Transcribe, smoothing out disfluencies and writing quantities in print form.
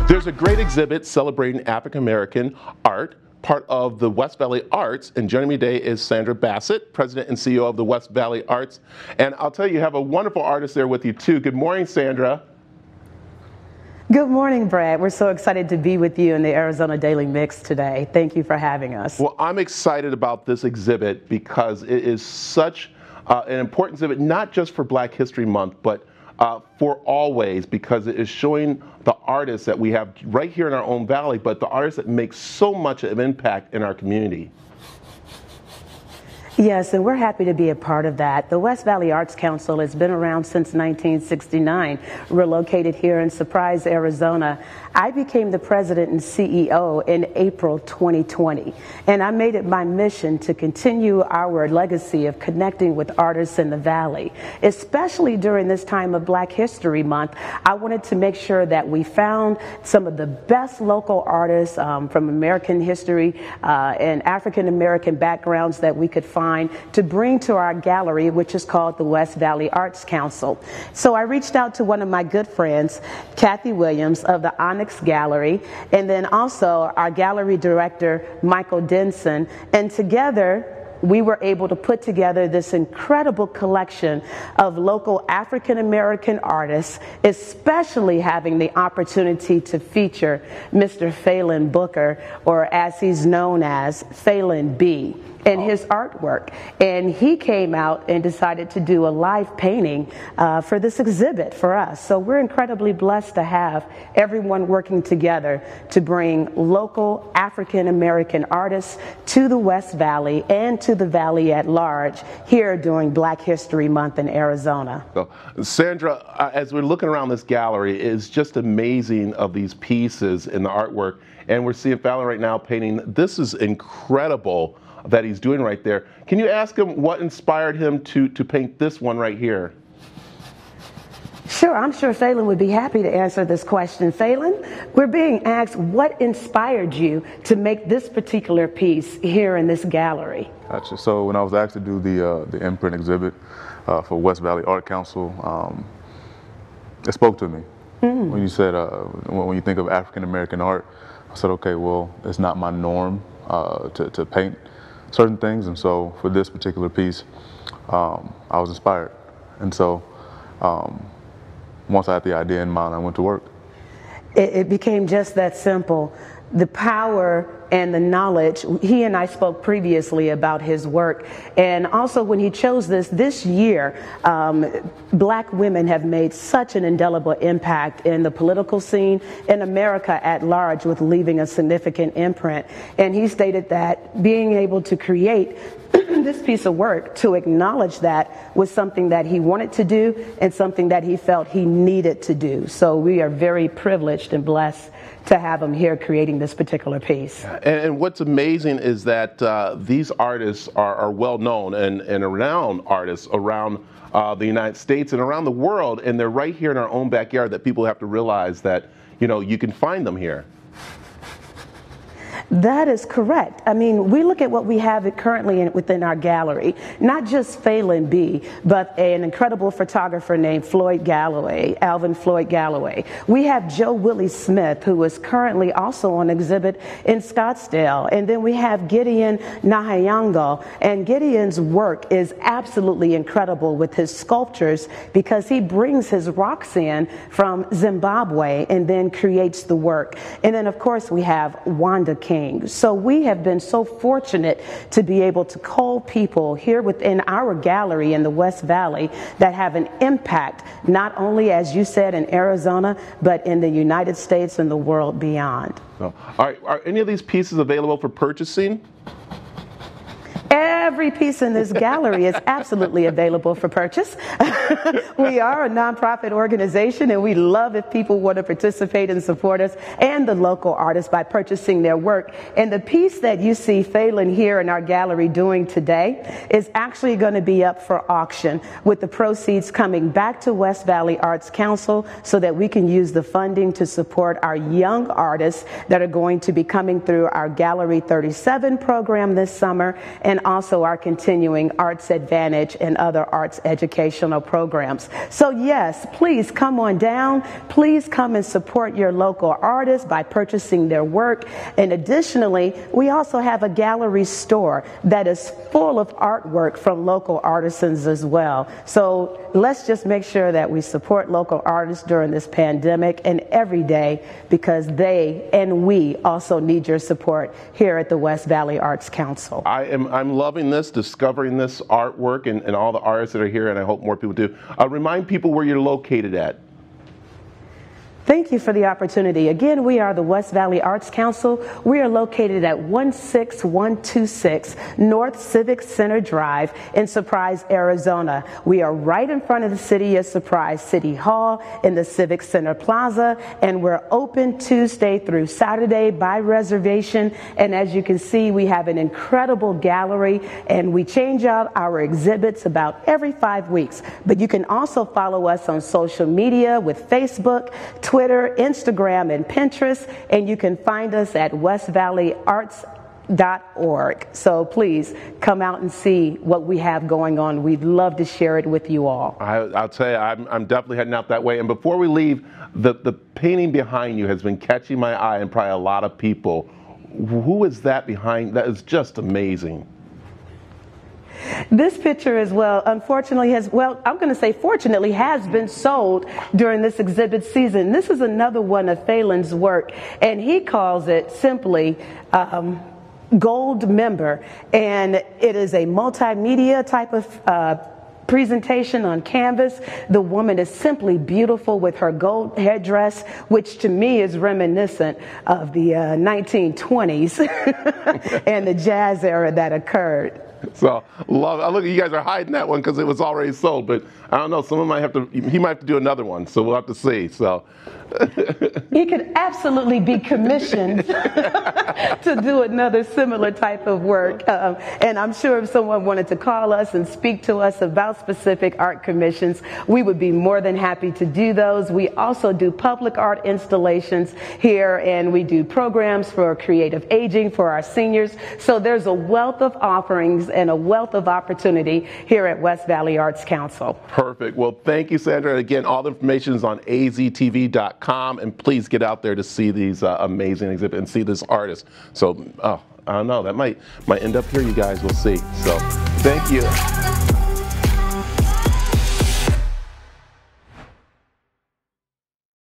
There's a great exhibit celebrating African American art, part of the West Valley Arts, and joining me today is Sandra Bassett, President and CEO of the West Valley Arts. And I'll tell you have a wonderful artist there with you too. Good morning, Sandra. Good morning, Brad. We're so excited to be with you in the Arizona Daily Mix today. Thank you for having us. Well, I'm excited about this exhibit because it is such an important exhibit, not just for Black History Month, but for always, because it is showing the artists that we have right here in our own valley, but the artists that make so much of an impact in our community. Yes, and we're happy to be a part of that. The West Valley Arts Council has been around since 1969. We're located here in Surprise, Arizona. I became the president and CEO in April 2020, and I made it my mission to continue our legacy of connecting with artists in the Valley. Especially during this time of Black History Month, I wanted to make sure that we found some of the best local artists from American history and African American backgrounds that we could find to bring to our gallery, which is called the West Valley Arts Council. So I reached out to one of my good friends, Kathy Williams of the Onyx Gallery, and then also our gallery director, Michael Denson, and together we were able to put together this incredible collection of local African American artists, especially having the opportunity to feature Mr. Phalen Booker, or as he's known as, Phalen B, and his artwork. And he came out and decided to do a live painting for this exhibit for us. So we're incredibly blessed to have everyone working together to bring local African American artists to the West Valley and to the Valley at large here during Black History Month in Arizona. So, Sandra, as we're looking around this gallery, it's just amazing of these pieces in the artwork. And we're seeing Phalen right now painting. This is incredible that he's doing right there. Can you ask him what inspired him to paint this one right here? Sure, I'm sure Phalen would be happy to answer this question. Phalen, we're being asked what inspired you to make this particular piece here in this gallery? Gotcha. So when I was asked to do the Imprint exhibit for West Valley Art Council, it spoke to me. When you said, when you think of African American art, I said, okay, well, it's not my norm to paint certain things, and so for this particular piece, I was inspired. And so once I had the idea in mind, I went to work. It became just that simple. The power and the knowledge. He and I spoke previously about his work, and also when he chose this year, Black women have made such an indelible impact in the political scene in America at large, with leaving a significant imprint. And he stated that being able to create this piece of work to acknowledge that was something that he wanted to do and something that he felt he needed to do. So we are very privileged and blessed to have him here creating this particular piece. And what's amazing is that these artists are well known and renowned artists around the United States and around the world, and they're right here in our own backyard, that people have to realize that, you know, you can find them here. That is correct. I mean, we look at what we have currently within our gallery, not just Phalen B, but an incredible photographer named Floyd Galloway, Alvin Floyd Galloway. We have Joe Willie Smith, who is currently also on exhibit in Scottsdale. And then we have Gideon Nahayango, and Gideon's work is absolutely incredible with his sculptures, because he brings his rocks in from Zimbabwe and then creates the work. And then, of course, we have Wanda King. So we have been so fortunate to be able to call people here within our gallery in the West Valley that have an impact, not only, as you said, in Arizona, but in the United States and the world beyond. So, are any of these pieces available for purchasing? Every piece in this gallery is absolutely available for purchase. We are a nonprofit organization, and we love if people want to participate and support us and the local artists by purchasing their work. And the piece that you see Phalen here in our gallery doing today is actually going to be up for auction, with the proceeds coming back to West Valley Arts Council so that we can use the funding to support our young artists that are going to be coming through our Gallery 37 program this summer, and also also our continuing Arts Advantage and other arts educational programs. So yes, please come on down. Please come and support your local artists by purchasing their work. And additionally, we also have a gallery store that is full of artwork from local artisans as well. So let's just make sure that we support local artists during this pandemic and every day, because they and we also need your support here at the West Valley Arts Council. I'm loving this, discovering this artwork and all the artists that are here, and I hope more people do. Remind people where you're located at. Thank you for the opportunity. Again, we are the West Valley Arts Council. We are located at 16126 North Civic Center Drive in Surprise, Arizona. We are right in front of the city of Surprise City Hall in the Civic Center Plaza, and we're open Tuesday through Saturday by reservation. And as you can see, we have an incredible gallery, and we change out our exhibits about every 5 weeks. But you can also follow us on social media with Facebook, Twitter, Instagram, and Pinterest, and you can find us at westvalleyarts.org. So please come out and see what we have going on. We'd love to share it with you all. I'll tell you, I'm definitely heading out that way. And before we leave, the painting behind you has been catching my eye and probably a lot of people. Who is that behind? That is just amazing. This picture as well, unfortunately, fortunately, has been sold during this exhibit season. This is another one of Phalen's work, and he calls it simply Gold Member. And it is a multimedia type of presentation on canvas. The woman is simply beautiful with her gold headdress, which to me is reminiscent of the 1920s and the jazz era that occurred. So love it. Look, you guys are hiding that one because it was already sold, but I don't know, someone might have to, he might have to do another one, so we'll have to see. So he could absolutely be commissioned to do another similar type of work. And I'm sure if someone wanted to call us and speak to us about specific art commissions, we would be more than happy to do those. We also do public art installations here, and we do programs for creative aging for our seniors. So there's a wealth of offerings and a wealth of opportunity here at West Valley Arts Council. Perfect. Well, thank you, Sandra. Again, all the information is on aztv.com, and please get out there to see these amazing exhibits and see this artist. So, I don't know, that might end up here, you guys. We'll see. So, thank you.